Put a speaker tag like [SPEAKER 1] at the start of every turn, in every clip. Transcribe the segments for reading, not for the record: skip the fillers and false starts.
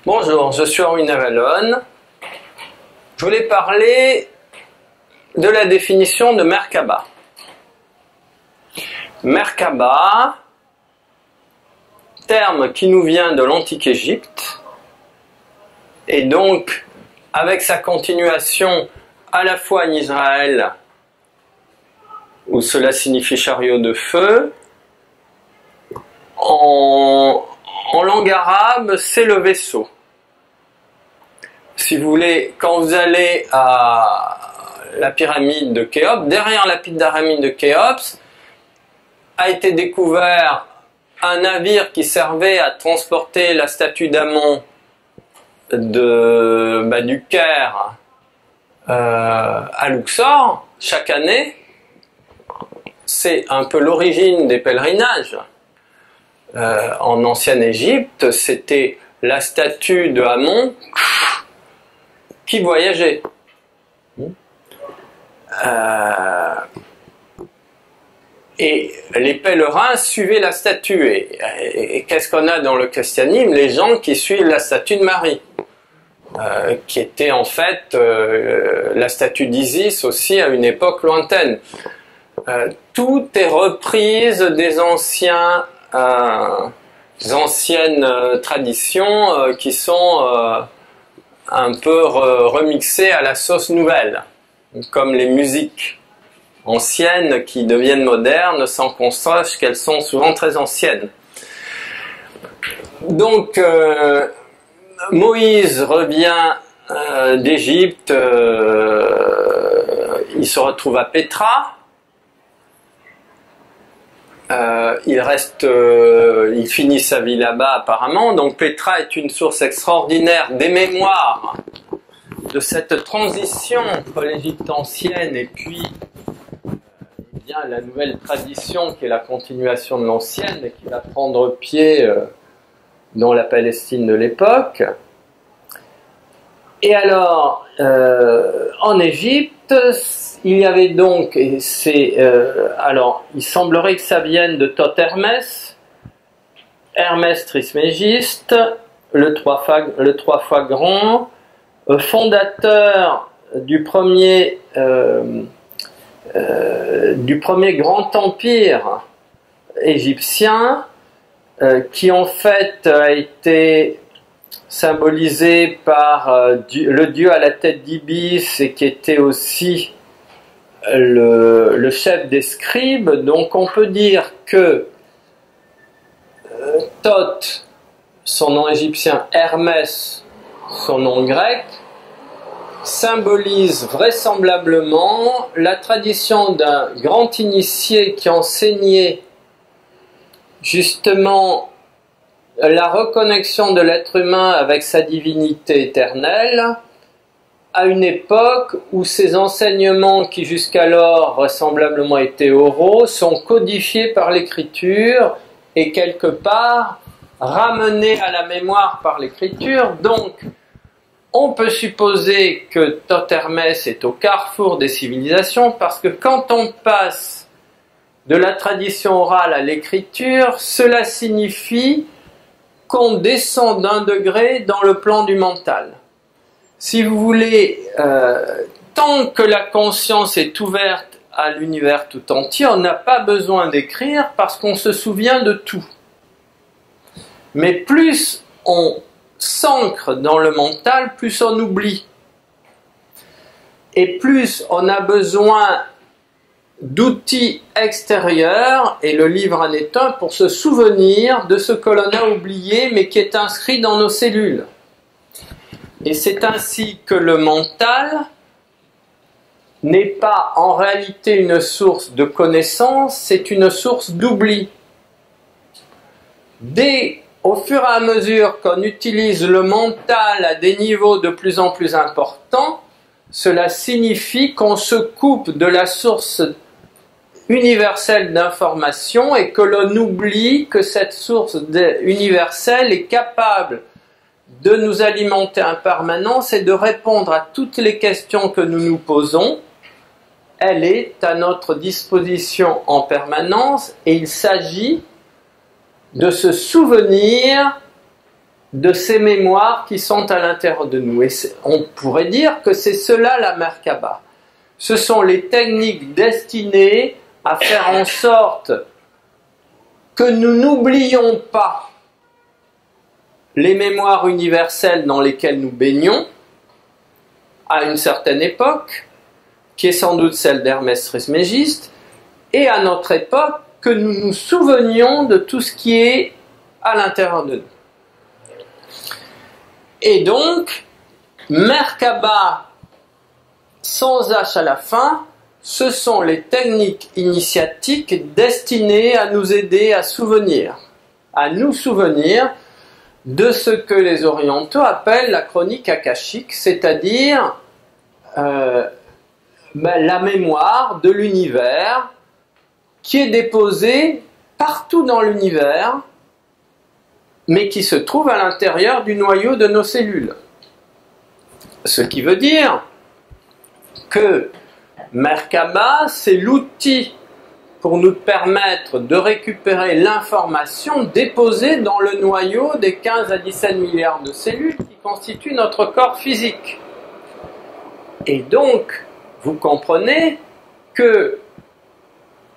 [SPEAKER 1] Bonjour, je suis Henri Navalone. Je voulais parler de la définition de Merkaba. Merkaba, terme qui nous vient de l'Antique Égypte, et donc avec sa continuation à la fois en Israël, où cela signifie chariot de feu, en langue arabe, c'est le vaisseau. Si vous voulez, quand vous allez à la pyramide de Khéops, derrière la pyramide de Khéops, a été découvert un navire qui servait à transporter la statue d'Amon du Caire à Luxor chaque année. C'est un peu l'origine des pèlerinages. En ancienne Égypte, c'était la statue de Amon qui voyageait. Et les pèlerins suivaient la statue. Et qu'est-ce qu'on a dans le christianisme? Les gens qui suivent la statue de Marie, qui était en fait la statue d'Isis aussi à une époque lointaine. Tout est reprise des anciennes traditions qui sont un peu remixées à la sauce nouvelle, comme les musiques anciennes qui deviennent modernes sans qu'on sache qu'elles sont souvent très anciennes. Donc Moïse revient d'Égypte, il se retrouve à Pétra. Il finit sa vie là-bas apparemment. Donc Pétra est une source extraordinaire des mémoires de cette transition entre l'Égypte ancienne et puis la nouvelle tradition qui est la continuation de l'ancienne et qui va prendre pied dans la Palestine de l'époque. Et alors, en Égypte, il y avait donc, alors il semblerait que ça vienne de Thoth Hermès, Hermès Trismégiste, le trois fois grand, fondateur du premier grand empire égyptien, qui en fait a été symbolisé par le dieu à la tête d'ibis et qui était aussi le chef des scribes. Donc on peut dire que Thoth, son nom égyptien, Hermès, son nom grec, symbolise vraisemblablement la tradition d'un grand initié qui enseignait justement la reconnexion de l'être humain avec sa divinité éternelle, à une époque où ces enseignements qui jusqu'alors vraisemblablement étaient oraux sont codifiés par l'écriture et quelque part ramenés à la mémoire par l'écriture. Donc on peut supposer que Thoth Hermès est au carrefour des civilisations, parce que quand on passe de la tradition orale à l'écriture, cela signifie qu'on descend d'un degré dans le plan du mental. Si vous voulez, tant que la conscience est ouverte à l'univers tout entier, on n'a pas besoin d'écrire parce qu'on se souvient de tout. Mais plus on s'ancre dans le mental, plus on oublie. Et plus on a besoin d'outils extérieurs, et le livre en est un, pour se souvenir de ce que l'on a oublié mais qui est inscrit dans nos cellules. Et c'est ainsi que le mental n'est pas en réalité une source de connaissance, c'est une source d'oubli. Au fur et à mesure qu'on utilise le mental à des niveaux de plus en plus importants, cela signifie qu'on se coupe de la source universelle d'information et que l'on oublie que cette source universelle est capable de nous alimenter en permanence et de répondre à toutes les questions que nous nous posons. Elle est à notre disposition en permanence et il s'agit de se souvenir de ces mémoires qui sont à l'intérieur de nous. Et on pourrait dire que c'est cela la Merkaba. Ce sont les techniques destinées à faire en sorte que nous n'oublions pas les mémoires universelles dans lesquelles nous baignons à une certaine époque, qui est sans doute celle d'Hermès Trismégiste, et à notre époque, que nous nous souvenions de tout ce qui est à l'intérieur de nous. Et donc, Merkaba, sans H à la fin, ce sont les techniques initiatiques destinées à nous aider à nous souvenir de ce que les orientaux appellent la chronique akashique, c'est-à-dire la mémoire de l'univers qui est déposée partout dans l'univers, mais qui se trouve à l'intérieur du noyau de nos cellules. Ce qui veut dire que Merkaba, c'est l'outil pour nous permettre de récupérer l'information déposée dans le noyau des 15 à 17 milliards de cellules qui constituent notre corps physique. Et donc, vous comprenez que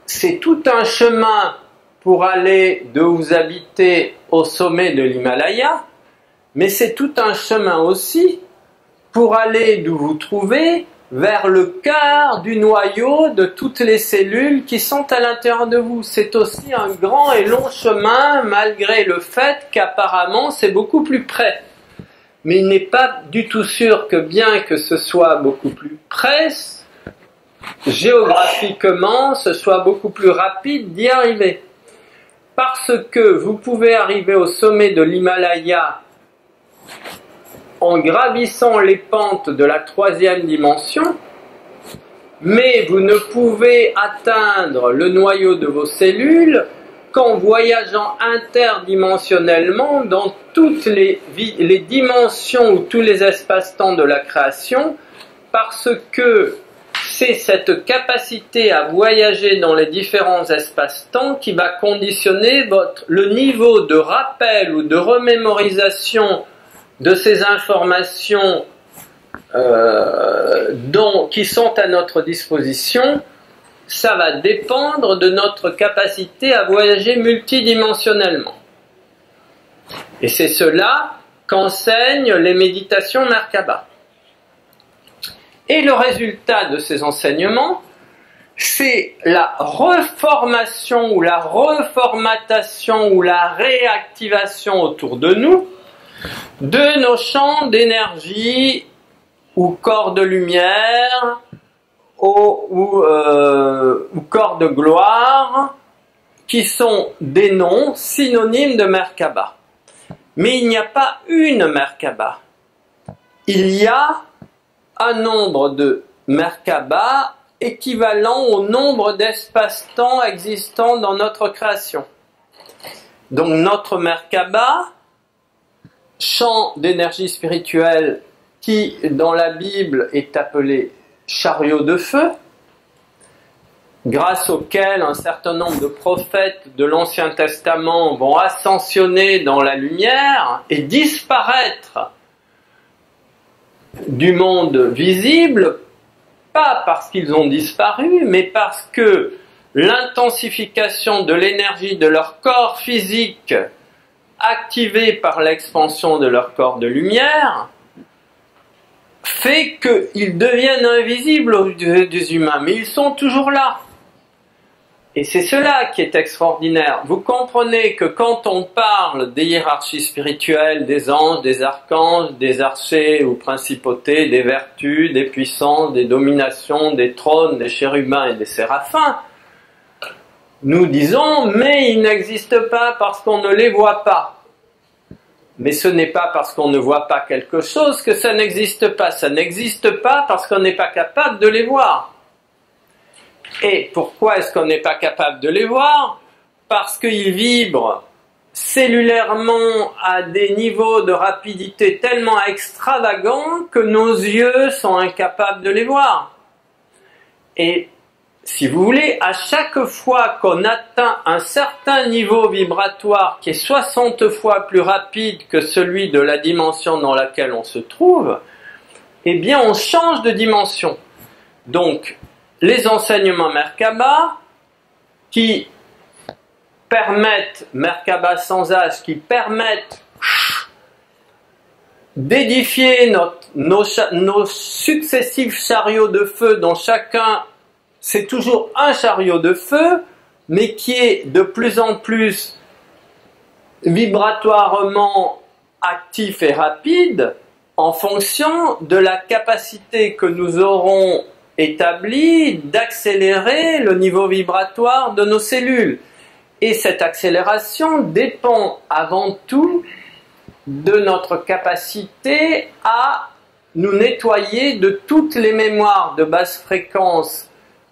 [SPEAKER 1] c'est tout un chemin pour aller de où vous habitez au sommet de l'Himalaya, mais c'est tout un chemin aussi pour aller d'où vous trouvez vers le cœur du noyau de toutes les cellules qui sont à l'intérieur de vous. C'est aussi un grand et long chemin, malgré le fait qu'apparemment c'est beaucoup plus près. Mais il n'est pas du tout sûr que bien que ce soit beaucoup plus près, géographiquement, ce soit beaucoup plus rapide d'y arriver. Parce que vous pouvez arriver au sommet de l'Himalaya en gravissant les pentes de la 3e dimension, mais vous ne pouvez atteindre le noyau de vos cellules qu'en voyageant interdimensionnellement dans toutes les dimensions ou tous les espaces-temps de la création, parce que c'est cette capacité à voyager dans les différents espaces-temps qui va conditionner le niveau de rappel ou de remémorisation de ces informations qui sont à notre disposition. Ça va dépendre de notre capacité à voyager multidimensionnellement. Et c'est cela qu'enseignent les méditations Merkaba. Et le résultat de ces enseignements, c'est la reformation ou la reformatation ou la réactivation autour de nous de nos champs d'énergie ou corps de lumière ou corps de gloire, qui sont des noms synonymes de Merkaba. Mais il n'y a pas une Merkaba. Il y a un nombre de Merkaba équivalent au nombre d'espaces-temps existants dans notre création. Donc notre Merkaba, champ d'énergie spirituelle qui dans la Bible est appelé chariot de feu, grâce auquel un certain nombre de prophètes de l'Ancien Testament vont ascensionner dans la lumière et disparaître du monde visible, pas parce qu'ils ont disparu, mais parce que l'intensification de l'énergie de leur corps physique, activée par l'expansion de leur corps de lumière, fait qu'ils deviennent invisibles aux yeux des humains, mais ils sont toujours là. Et c'est cela qui est extraordinaire. Vous comprenez que quand on parle des hiérarchies spirituelles, des anges, des archanges, des archers ou principautés, des vertus, des puissances, des dominations, des trônes, des chérubins et des séraphins, nous disons, mais ils n'existent pas parce qu'on ne les voit pas. Mais ce n'est pas parce qu'on ne voit pas quelque chose que ça n'existe pas. Ça n'existe pas parce qu'on n'est pas capable de les voir. Et pourquoi est-ce qu'on n'est pas capable de les voir? Parce qu'ils vibrent cellulairement à des niveaux de rapidité tellement extravagants que nos yeux sont incapables de les voir. Et si vous voulez, à chaque fois qu'on atteint un certain niveau vibratoire qui est 60 fois plus rapide que celui de la dimension dans laquelle on se trouve, eh bien on change de dimension. Donc, les enseignements Merkaba qui permettent, Merkaba sans H, qui permettent d'édifier nos successifs chariots de feu dont chacun, c'est toujours un chariot de feu, mais qui est de plus en plus vibratoirement actif et rapide en fonction de la capacité que nous aurons établie d'accélérer le niveau vibratoire de nos cellules. Et cette accélération dépend avant tout de notre capacité à nous nettoyer de toutes les mémoires de basse fréquence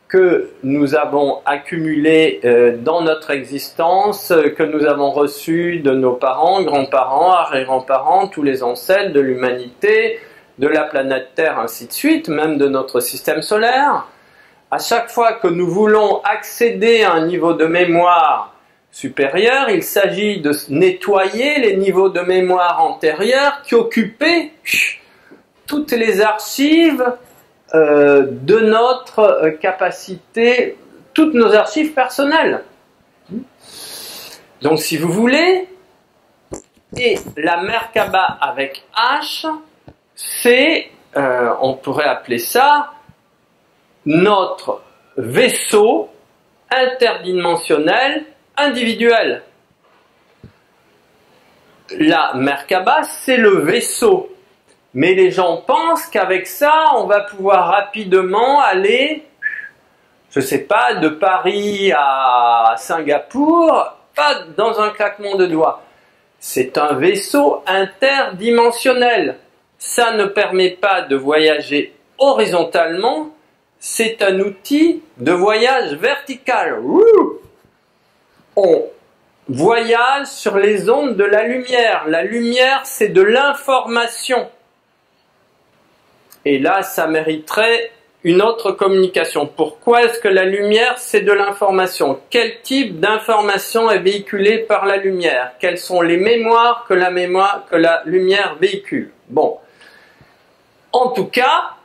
[SPEAKER 1] que nous avons accumulées dans notre existence, que nous avons reçues de nos parents, grands-parents, arrière-grands-parents, tous les ancêtres de l'humanité, de la planète Terre, ainsi de suite, même de notre système solaire. À chaque fois que nous voulons accéder à un niveau de mémoire supérieur, il s'agit de nettoyer les niveaux de mémoire antérieurs qui occupaient toutes les archives de notre capacité, toutes nos archives personnelles. Donc si vous voulez, et la Merkaba avec H, c'est, on pourrait appeler ça, notre vaisseau interdimensionnel individuel. La Merkaba, c'est le vaisseau. Mais les gens pensent qu'avec ça, on va pouvoir rapidement aller, je ne sais pas, de Paris à Singapour, pas dans un claquement de doigts. C'est un vaisseau interdimensionnel. Ça ne permet pas de voyager horizontalement, c'est un outil de voyage vertical. On voyage sur les ondes de la lumière. La lumière, c'est de l'information. Et là, ça mériterait une autre communication. Pourquoi est-ce que la lumière, c'est de l'information? Quel type d'information est véhiculée par la lumière? Quelles sont les mémoires que la lumière véhicule? Bon. En tout cas,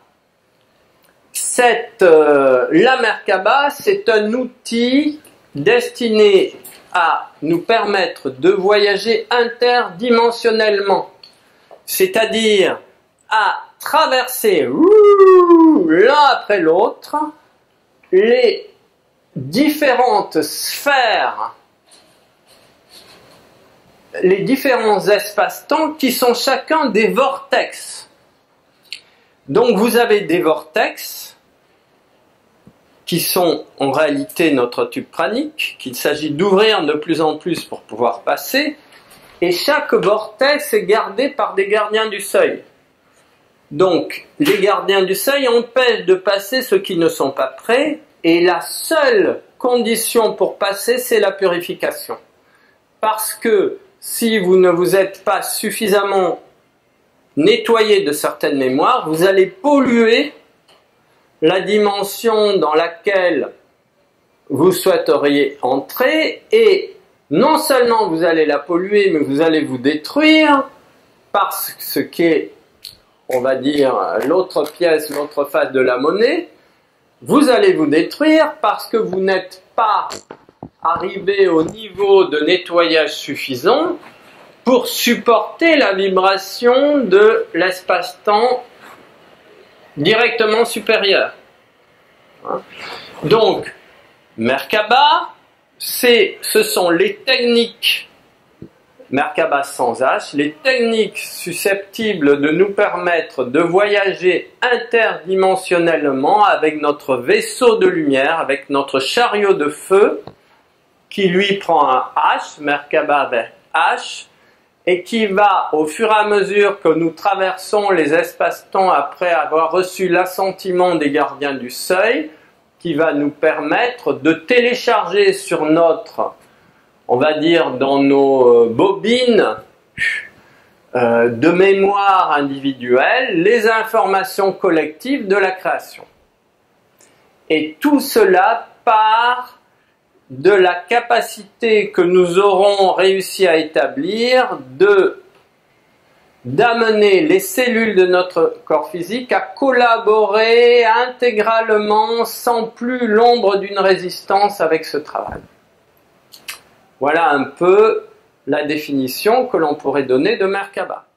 [SPEAKER 1] la Merkaba, c'est un outil destiné à nous permettre de voyager interdimensionnellement. C'est-à-dire à traverser l'un après l'autre les différentes sphères, les différents espaces-temps qui sont chacun des vortex. Donc vous avez des vortex qui sont en réalité notre tube pranique, qu'il s'agit d'ouvrir de plus en plus pour pouvoir passer, et chaque vortex est gardé par des gardiens du seuil. Donc, les gardiens du seuil empêchent de passer ceux qui ne sont pas prêts, et la seule condition pour passer, c'est la purification. Parce que si vous ne vous êtes pas suffisamment nettoyé de certaines mémoires, vous allez polluer la dimension dans laquelle vous souhaiteriez entrer, et non seulement vous allez la polluer, mais vous allez vous détruire, parce que ce qui est, on va dire, l'autre pièce, l'autre face de la monnaie, vous allez vous détruire parce que vous n'êtes pas arrivé au niveau de nettoyage suffisant pour supporter la vibration de l'espace-temps directement supérieur. Donc, Merkaba, ce sont les techniques, Merkaba sans H, les techniques susceptibles de nous permettre de voyager interdimensionnellement avec notre vaisseau de lumière, avec notre chariot de feu, qui lui prend un H, Merkaba avec H, et qui va, au fur et à mesure que nous traversons les espaces-temps après avoir reçu l'assentiment des gardiens du seuil, qui va nous permettre de télécharger sur notre, on va dire, dans nos bobines de mémoire individuelle, les informations collectives de la création. Et tout cela part de la capacité que nous aurons réussi à établir d'amener les cellules de notre corps physique à collaborer intégralement, sans plus l'ombre d'une résistance avec ce travail. Voilà un peu la définition que l'on pourrait donner de Merkaba.